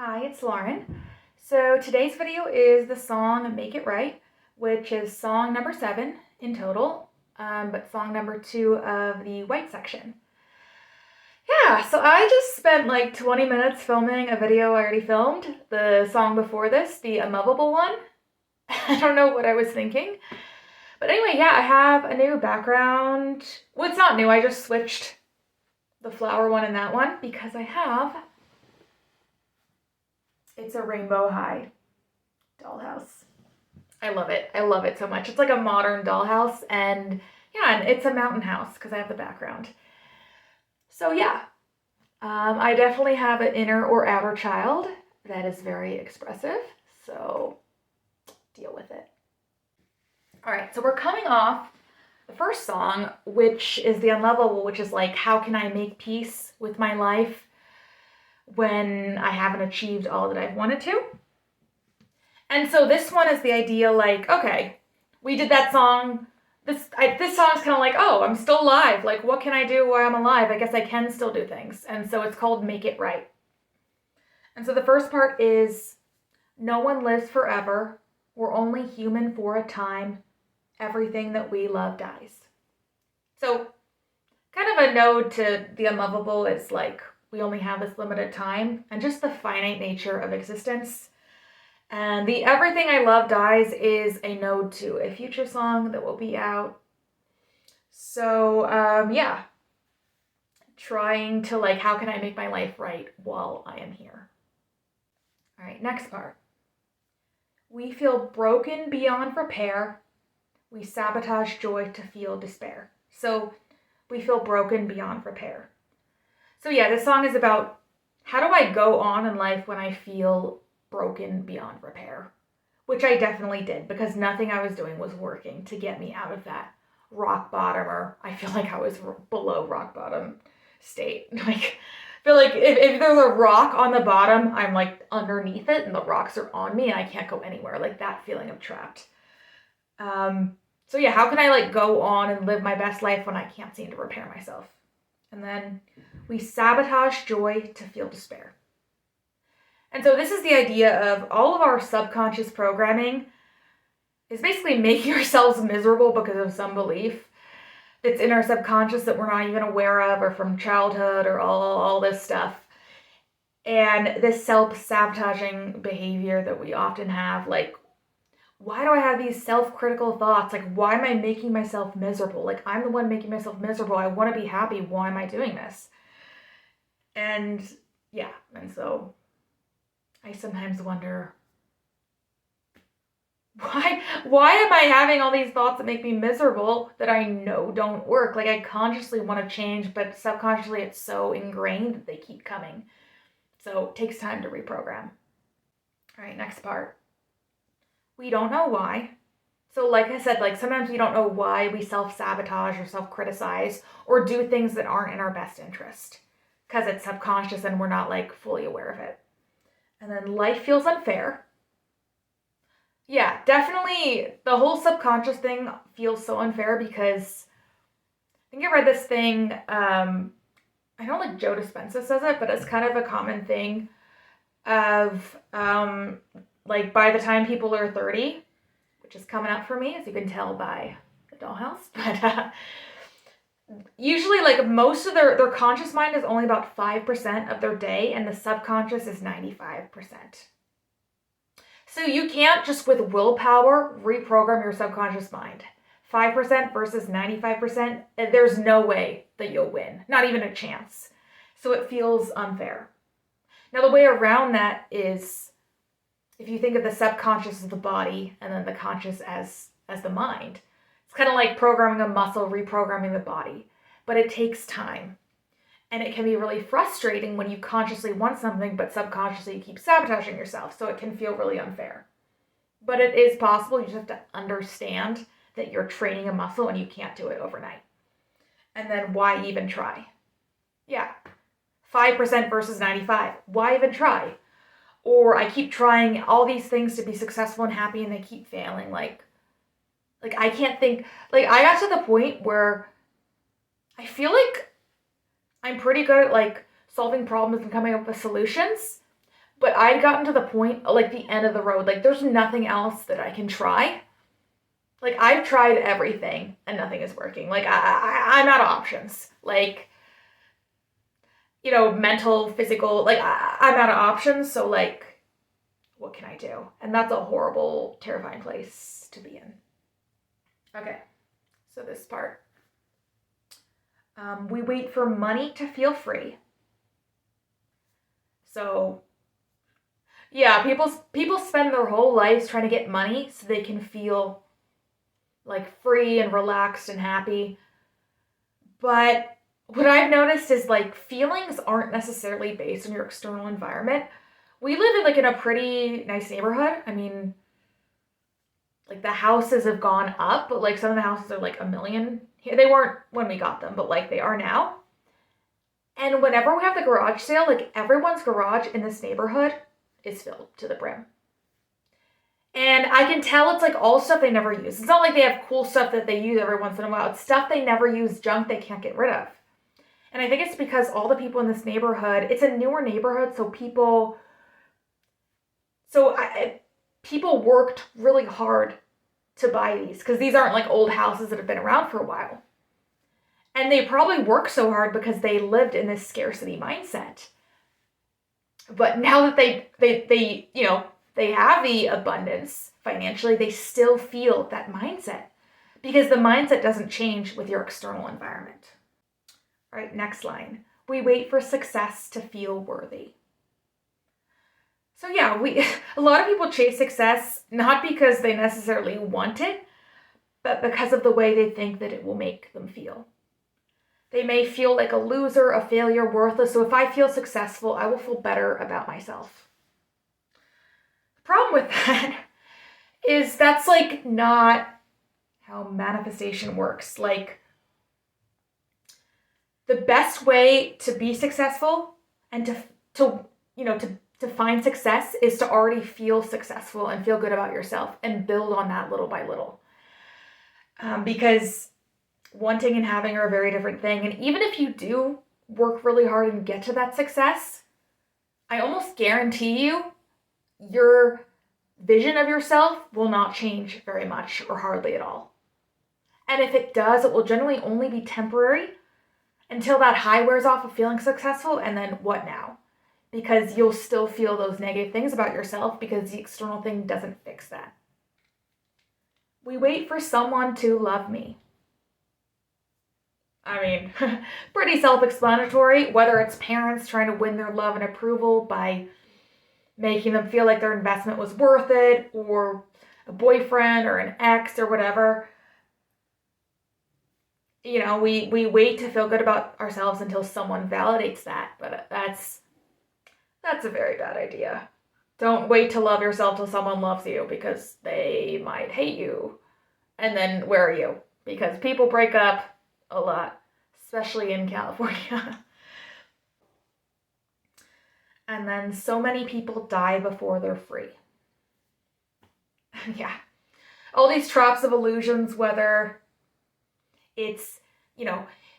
Hi, it's Lauren. So today's video is the song Make It Right, which is song number 7 in total, but song number 2 of the white section. Yeah, so I just spent like 20 minutes filming a video I already filmed, the song before this, the Unlovable one. I don't know what I was thinking. But anyway, yeah, I have a new background. Well, it's not new, I just switched the flower one and that one because it's a Rainbow High dollhouse. I love it. I love it so much. It's like a modern dollhouse, and yeah, and it's a mountain house because I have the background. So yeah, I definitely have an inner or outer child that is very expressive, so deal with it. All right, so we're coming off the first song, which is The Unlovable, which is like, how can I make peace with my life when I haven't achieved all that I've wanted to? And so this one is the idea like, okay, we did that song. This song's kind of like, oh, I'm still alive. Like, what can I do while I'm alive? I guess I can still do things. And so it's called Make It Right. And so the first part is, no one lives forever. We're only human for a time. Everything that we love dies. So kind of a node to the unlovable is like, we only have this limited time and just the finite nature of existence. And the Everything I Love Dies is a node to a future song that will be out. So, yeah. Trying to like, how can I make my life right while I am here? All right, next part. We feel broken beyond repair. We sabotage joy to feel despair. So, we feel broken beyond repair. So yeah, this song is about how do I go on in life when I feel broken beyond repair, which I definitely did because nothing I was doing was working to get me out of that rock bottom, or I feel like I was below rock bottom state. Like, I feel like if there's a rock on the bottom, I'm like underneath it and the rocks are on me and I can't go anywhere. Like that feeling of trapped. So yeah, how can I like go on and live my best life when I can't seem to repair myself? And then we sabotage joy to feel despair. And so this is the idea of all of our subconscious programming is basically making ourselves miserable because of some belief that's in our subconscious that we're not even aware of, or from childhood, or all this stuff. And this self-sabotaging behavior that we often have, like, why do I have these self-critical thoughts? Like, why am I making myself miserable? Like, I'm the one making myself miserable. I want to be happy. Why am I doing this? And yeah, and so I sometimes wonder, why am I having all these thoughts that make me miserable that I know don't work? Like, I consciously want to change, but subconsciously it's so ingrained that they keep coming. So it takes time to reprogram. All right, next part. We don't know why. So like I said, like sometimes we don't know why we self-sabotage or self-criticize or do things that aren't in our best interest because it's subconscious and we're not like fully aware of it. And then life feels unfair. Yeah, definitely the whole subconscious thing feels so unfair because I think I read this thing, I don't like Joe Dispenza says it, but it's kind of a common thing of like by the time people are 30, which is coming up for me, as you can tell by the dollhouse, but usually like most of their conscious mind is only about 5% of their day, and the subconscious is 95%. So you can't just with willpower reprogram your subconscious mind. 5% versus 95%, there's no way that you'll win, not even a chance. So it feels unfair. Now the way around that is, if you think of the subconscious as the body and then the conscious as the mind, it's kind of like programming a muscle, reprogramming the body, but it takes time. And it can be really frustrating when you consciously want something, but subconsciously you keep sabotaging yourself, so it can feel really unfair. But it is possible, you just have to understand that you're training a muscle and you can't do it overnight. And then why even try? Yeah, 5% versus 95, why even try? Or I keep trying all these things to be successful and happy and they keep failing. Like I can't think, like I got to the point where I feel like I'm pretty good at like solving problems and coming up with solutions, But I'd gotten to the point, like the end of the road. Like, there's nothing else that I can try. Like, I've tried everything and nothing is working. Like, I'm out of options. Like, mental, physical, like, I'm out of options. So, like, what can I do? And that's a horrible, terrifying place to be in. Okay, so this part. We wait for money to feel free. So, yeah, people spend their whole lives trying to get money so they can feel like free and relaxed and happy. But what I've noticed is like feelings aren't necessarily based on your external environment. We live in a pretty nice neighborhood. I mean, like the houses have gone up, but like some of the houses are like $1 million. They weren't when we got them, but like they are now. And whenever we have the garage sale, like everyone's garage in this neighborhood is filled to the brim. And I can tell it's like all stuff they never use. It's not like they have cool stuff that they use every once in a while. It's stuff they never use, junk they can't get rid of. And I think it's because all the people in this neighborhood, it's a newer neighborhood, so people worked really hard to buy these because these aren't like old houses that have been around for a while. And they probably worked so hard because they lived in this scarcity mindset. But now that they have the abundance financially, they still feel that mindset because the mindset doesn't change with your external environment. All right, next line. We wait for success to feel worthy. So yeah, a lot of people chase success not because they necessarily want it, but because of the way they think that it will make them feel. They may feel like a loser, a failure, worthless. So if I feel successful, I will feel better about myself. The problem with that is that's like not how manifestation works. Like the best way to be successful and to find success is to already feel successful and feel good about yourself and build on that little by little. Because wanting and having are a very different thing. And even if you do work really hard and get to that success, I almost guarantee you your vision of yourself will not change very much or hardly at all. And if it does, it will generally only be temporary until that high wears off of feeling successful, and then what now? Because you'll still feel those negative things about yourself because the external thing doesn't fix that. We wait for someone to love me. I mean, pretty self-explanatory, whether it's parents trying to win their love and approval by making them feel like their investment was worth it, or a boyfriend or an ex or whatever. We wait to feel good about ourselves until someone validates that, but that's a very bad idea. Don't wait to love yourself till someone loves you because they might hate you. And then where are you? Because people break up a lot, especially in California. And then so many people die before they're free. Yeah. All these traps of illusions, whether it's,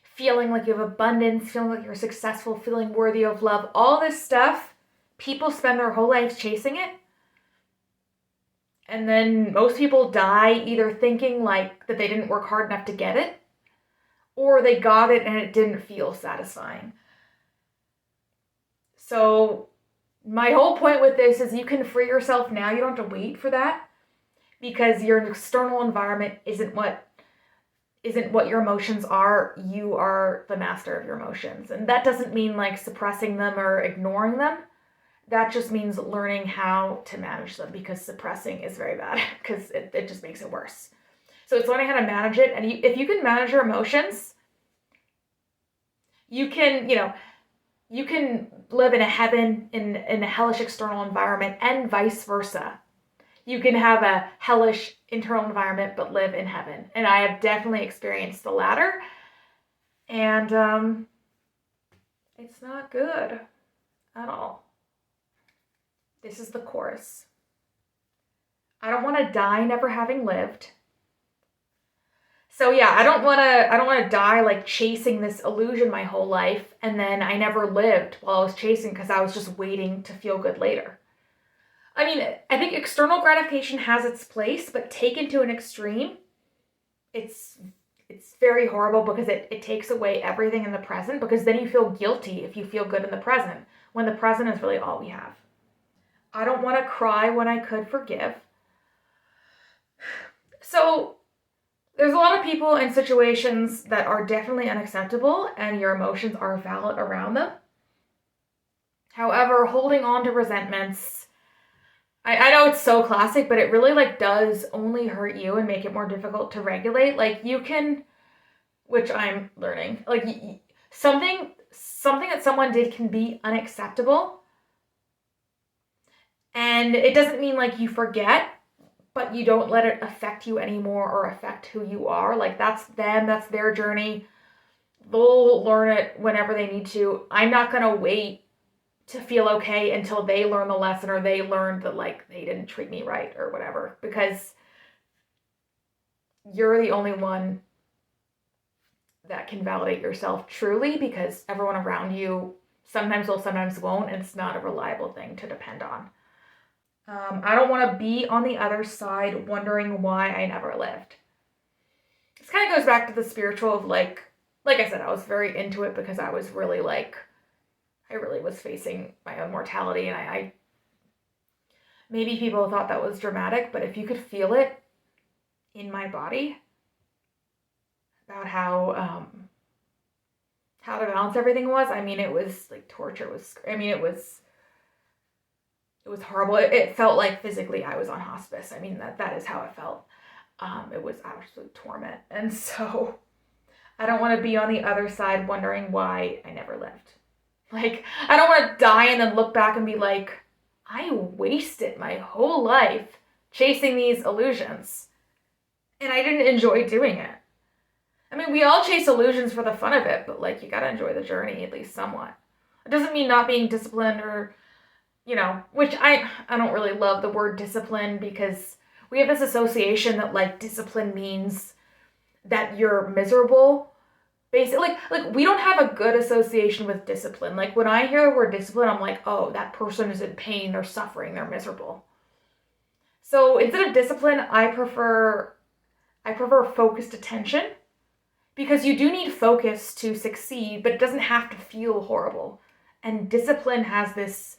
feeling like you have abundance, feeling like you're successful, feeling worthy of love, all this stuff, people spend their whole lives chasing it. And then most people die either thinking like that they didn't work hard enough to get it, or they got it and it didn't feel satisfying. So my whole point with this is you can free yourself now. You don't have to wait for that because your external environment isn't what your emotions are. You are the master of your emotions. And that doesn't mean like suppressing them or ignoring them. That just means learning how to manage them, because suppressing is very bad because it just makes it worse. So it's learning how to manage it. And if you can manage your emotions, you can live in a heaven in a hellish external environment, and vice versa. You can have a hellish internal environment but live in heaven. And I have definitely experienced the latter. And it's not good at all. This is the chorus. I don't want to die never having lived. So yeah, I don't want to die like chasing this illusion my whole life and then I never lived while I was chasing because I was just waiting to feel good later. I mean, I think external gratification has its place, but taken to an extreme, it's it's very horrible because it takes away everything in the present because then you feel guilty if you feel good in the present when the present is really all we have. I don't want to cry when I could forgive. So there's a lot of people in situations that are definitely unacceptable and your emotions are valid around them. However, holding on to resentments, I know it's so classic, but it really like does only hurt you and make it more difficult to regulate. Like you can, which I'm learning, like something that someone did can be unacceptable. And it doesn't mean like you forget, but you don't let it affect you anymore or affect who you are. Like that's them, that's their journey. They'll learn it whenever they need to. I'm not going to wait to feel okay until they learn the lesson or they learned that like they didn't treat me right or whatever, because you're the only one that can validate yourself truly, because everyone around you sometimes will, sometimes won't, and it's not a reliable thing to depend on. I don't want to be on the other side wondering why I never lived. This kind of goes back to the spiritual of like I said, I was very into it because I was really like, I really was facing my own mortality, and I maybe people thought that was dramatic, but if you could feel it in my body about how to balance everything was, I mean, it was like torture. It was horrible. It felt like physically I was on hospice. I mean, that is how it felt. It was absolute torment, and so I don't want to be on the other side wondering why I never lived. Like, I don't want to die and then look back and be like, I wasted my whole life chasing these illusions. And I didn't enjoy doing it. I mean, we all chase illusions for the fun of it, but like, you gotta enjoy the journey at least somewhat. It doesn't mean not being disciplined or, which I don't really love the word discipline, because we have this association that like discipline means that you're miserable. Basically, like we don't have a good association with discipline. Like when I hear the word discipline, I'm like, oh, that person is in pain, they're suffering, they're miserable. So instead of discipline, I prefer focused attention, because you do need focus to succeed, but it doesn't have to feel horrible. And discipline has this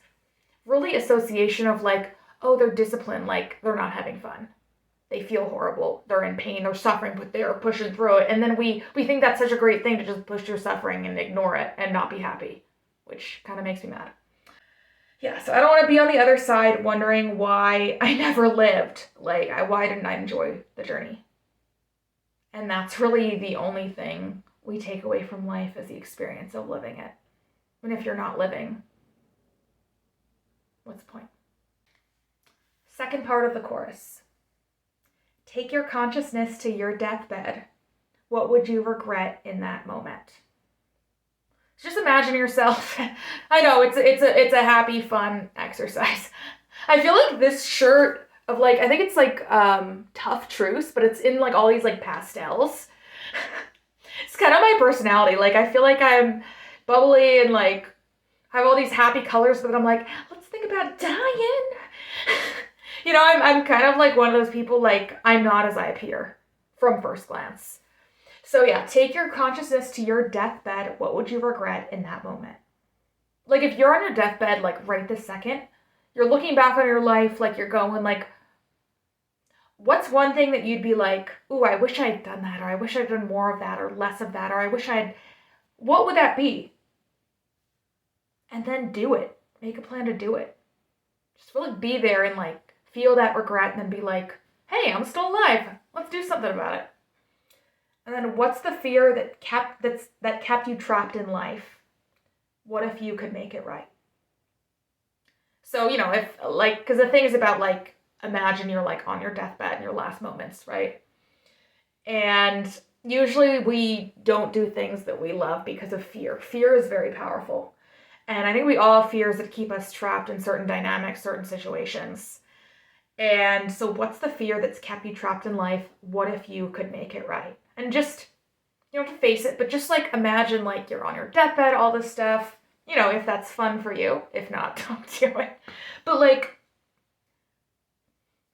really association of like, oh, they're disciplined, like they're not having fun. They feel horrible, they're in pain, they're suffering, but they're pushing through it. And then we think that's such a great thing to just push through suffering and ignore it and not be happy, which kind of makes me mad. Yeah, so I don't want to be on the other side wondering why I never lived. Like, why didn't I enjoy the journey? And that's really the only thing we take away from life, is the experience of living it. And if you're not living, what's the point? Second part of the chorus. Take your consciousness to your deathbed. What would you regret in that moment? Just imagine yourself. I know it's a happy, fun exercise. I feel like this shirt of like, I think it's like Tough Truce, but it's in like all these like pastels. It's kind of my personality. Like I feel like I'm bubbly and like I have all these happy colors, but I'm like, let's think about dying. I'm kind of like one of those people, like, I'm not as I appear from first glance. So yeah, take your consciousness to your deathbed. What would you regret in that moment? Like, if you're on your deathbed, like, right this second, you're looking back on your life, like, you're going, like, what's one thing that you'd be like, ooh, I wish I'd done that, or I wish I'd done more of that, or less of that, or I wish what would that be? And then do it. Make a plan to do it. Just really be there and, like, feel that regret, and then be like, hey, I'm still alive. Let's do something about it. And then what's the fear that kept you trapped in life? What if you could make it right? So, if like, because the thing is about like, imagine you're like on your deathbed in your last moments, right? And usually we don't do things that we love because of fear. Fear is very powerful. And I think we all have fears that keep us trapped in certain dynamics, certain situations. And so what's the fear that's kept you trapped in life? What if you could make it right? And just, you don't have to face it, but just like imagine like you're on your deathbed, all this stuff, you know, if that's fun for you. If not, don't do it. But like,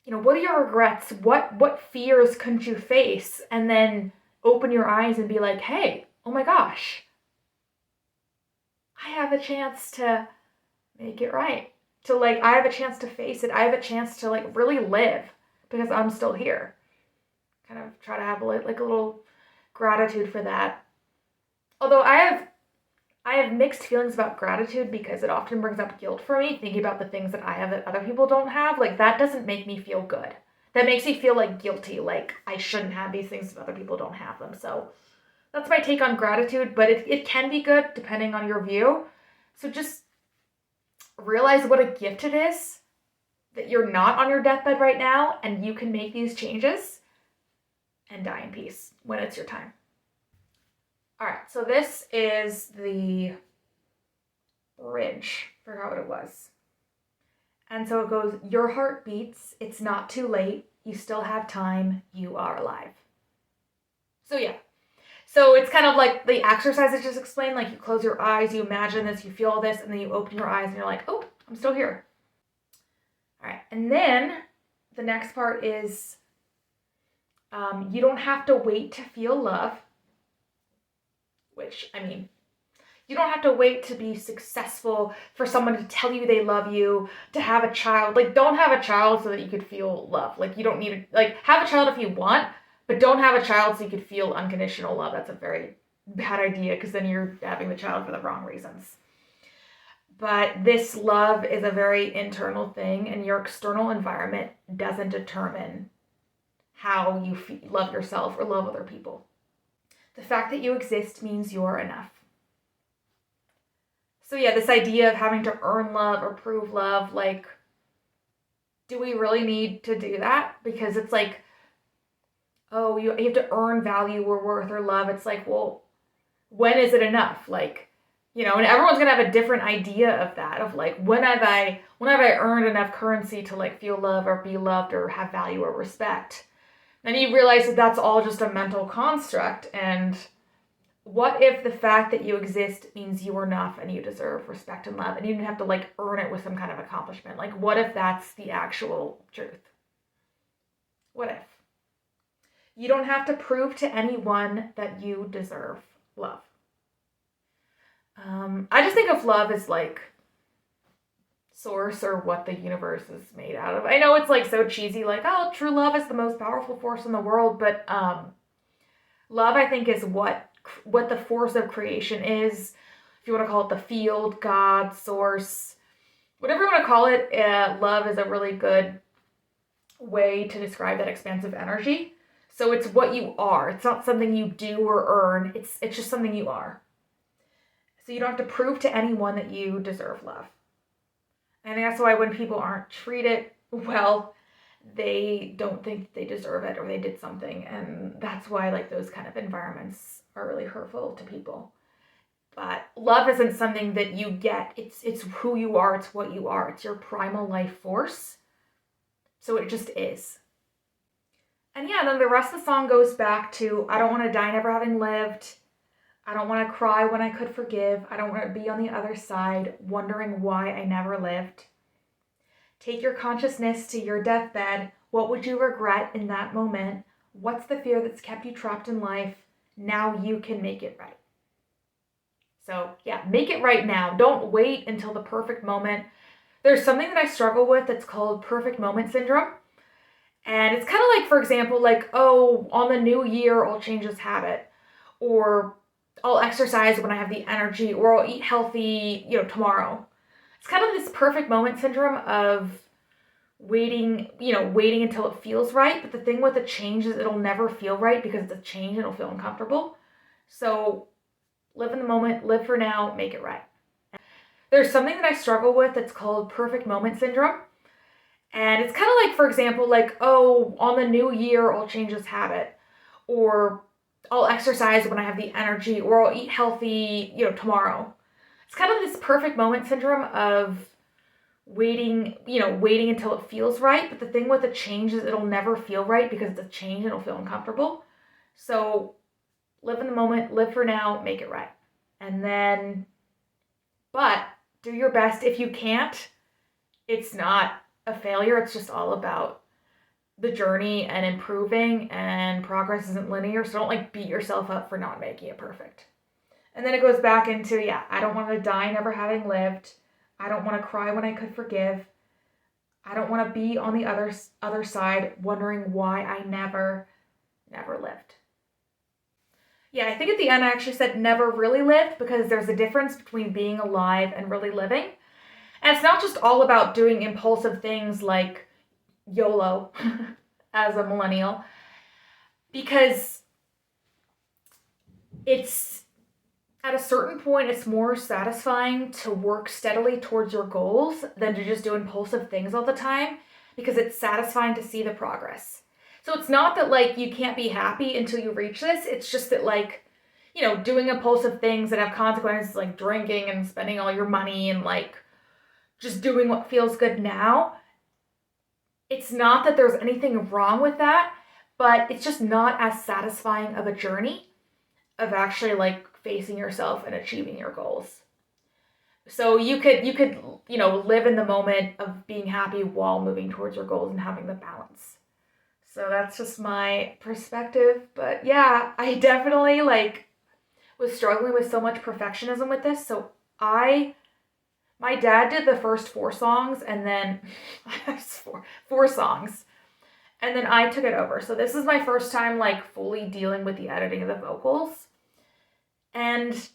you know, what are your regrets? What fears couldn't you face? And then open your eyes and be like, hey, oh my gosh, I have a chance to make it right. To like, I have a chance to face it. I have a chance to like really live because I'm still here. Kind of try to have like a little gratitude for that. Although I have mixed feelings about gratitude because it often brings up guilt for me, thinking about the things that I have that other people don't have. Like, that doesn't make me feel good. That makes me feel like guilty, like I shouldn't have these things if other people don't have them. So that's my take on gratitude, but it can be good depending on your view. So just realize what a gift it is that you're not on your deathbed right now and you can make these changes and die in peace when it's your time. All right, so this is the bridge. Forgot what it was. And so it goes, your heart beats, it's not too late, you still have time, you are alive. So yeah. So it's kind of like the exercise I just explained, like you close your eyes, you imagine this, you feel this, and then you open your eyes and you're like, oh, I'm still here. All right, and then the next part is you don't have to wait to feel love. Which, I mean, you don't have to wait to be successful for someone to tell you they love you, to have a child. Like, don't have a child so that you could feel love. Like, you don't need to, like, have a child if you want, but don't have a child so you could feel unconditional love. That's a very bad idea because then you're having the child for the wrong reasons. But this love is a very internal thing, and your external environment doesn't determine how you love yourself or love other people. The fact that you exist means you're enough. So yeah, this idea of having to earn love or prove love, like, do we really need to do that? Because it's like, oh, you have to earn value or worth or love. It's like, well, when is it enough? Like, you know, and everyone's gonna have a different idea of that, of like, when have I earned enough currency to like feel love or be loved or have value or respect? Then you realize that that's all just a mental construct. And what if the fact that you exist means you're enough and you deserve respect and love, and you don't have to like earn it with some kind of accomplishment? Like, what if that's the actual truth? What if? You don't have to prove to anyone that you deserve love. I just think of love as like source or what the universe is made out of. I know it's like so cheesy, like, oh, true love is the most powerful force in the world, but love, I think, is what the force of creation is. If you want to call it the field, God, source, whatever you want to call it, love is a really good way to describe that expansive energy. So it's what you are. It's not something you do or earn. It's just something you are. So you don't have to prove to anyone that you deserve love. And that's why when people aren't treated well, they don't think they deserve it or they did something. And that's why like those kind of environments are really hurtful to people. But love isn't something that you get. It's who you are. It's what you are. It's your primal life force. So it just is. And yeah, then the rest of the song goes back to, I don't want to die never having lived. I don't want to cry when I could forgive. I don't want to be on the other side, wondering why I never lived. Take your consciousness to your deathbed. What would you regret in that moment? What's the fear that's kept you trapped in life? Now you can make it right. So yeah, make it right now. Don't wait until the perfect moment. There's something that I struggle with that's called perfect moment syndrome. And it's kind of like, for example, like, oh, on the new year, I'll change this habit. Or I'll exercise when I have the energy, or I'll eat healthy, tomorrow. It's kind of this perfect moment syndrome of waiting until it feels right. But the thing with the change is it'll never feel right because it's a change and it'll feel uncomfortable. So live in the moment, live for now, make it right. There's something that I struggle with that's called perfect moment syndrome. And it's kind of like, for example, like, oh, on the new year, I'll change this habit. Or I'll exercise when I have the energy, or I'll eat healthy, tomorrow. It's kind of this perfect moment syndrome of waiting until it feels right. But the thing with the change is it'll never feel right because it's a change and it'll feel uncomfortable. So live in the moment, live for now, make it right. And then, but do your best. If you can't, it's not a failure. It's just all about the journey and improving, and progress isn't linear. So don't like beat yourself up for not making it perfect. And then it goes back into, yeah, I don't want to die never having lived. I don't want to cry when I could forgive. I don't want to be on the other side wondering why I never lived. Yeah, I think at the end I actually said never really lived, because there's a difference between being alive and really living. And it's not just all about doing impulsive things like YOLO as a millennial, because it's at a certain point, it's more satisfying to work steadily towards your goals than to just do impulsive things all the time, because it's satisfying to see the progress. So it's not that like you can't be happy until you reach this. It's just that like, you know, doing impulsive things that have consequences like drinking and spending all your money and like just doing what feels good now. It's not that there's anything wrong with that, but it's just not as satisfying of a journey of actually like facing yourself and achieving your goals. So you could, you know, live in the moment of being happy while moving towards your goals and having the balance. So that's just my perspective. But yeah, I definitely like was struggling with so much perfectionism with this. So my dad did the first 4 songs, and then four songs, and then I took it over. So this is my first time like fully dealing with the editing of the vocals. And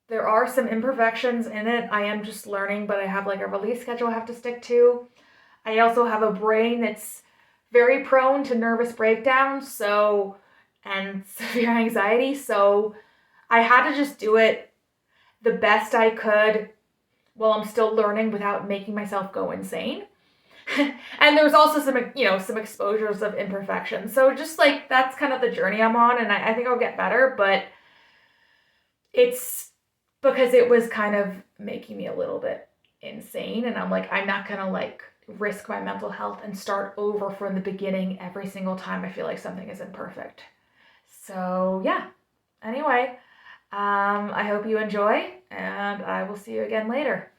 there are some imperfections in it. I am just learning, but I have like a release schedule I have to stick to. I also have a brain that's very prone to nervous breakdowns, and severe anxiety. So I had to just do it the best I could while I'm still learning without making myself go insane. And there's also some exposures of imperfection. So just like that's kind of the journey I'm on, and I think I'll get better, but it's because it was kind of making me a little bit insane, and I'm like, I'm not gonna like risk my mental health and start over from the beginning every single time I feel like something isn't perfect. So yeah, anyway, I hope you enjoy, and I will see you again later.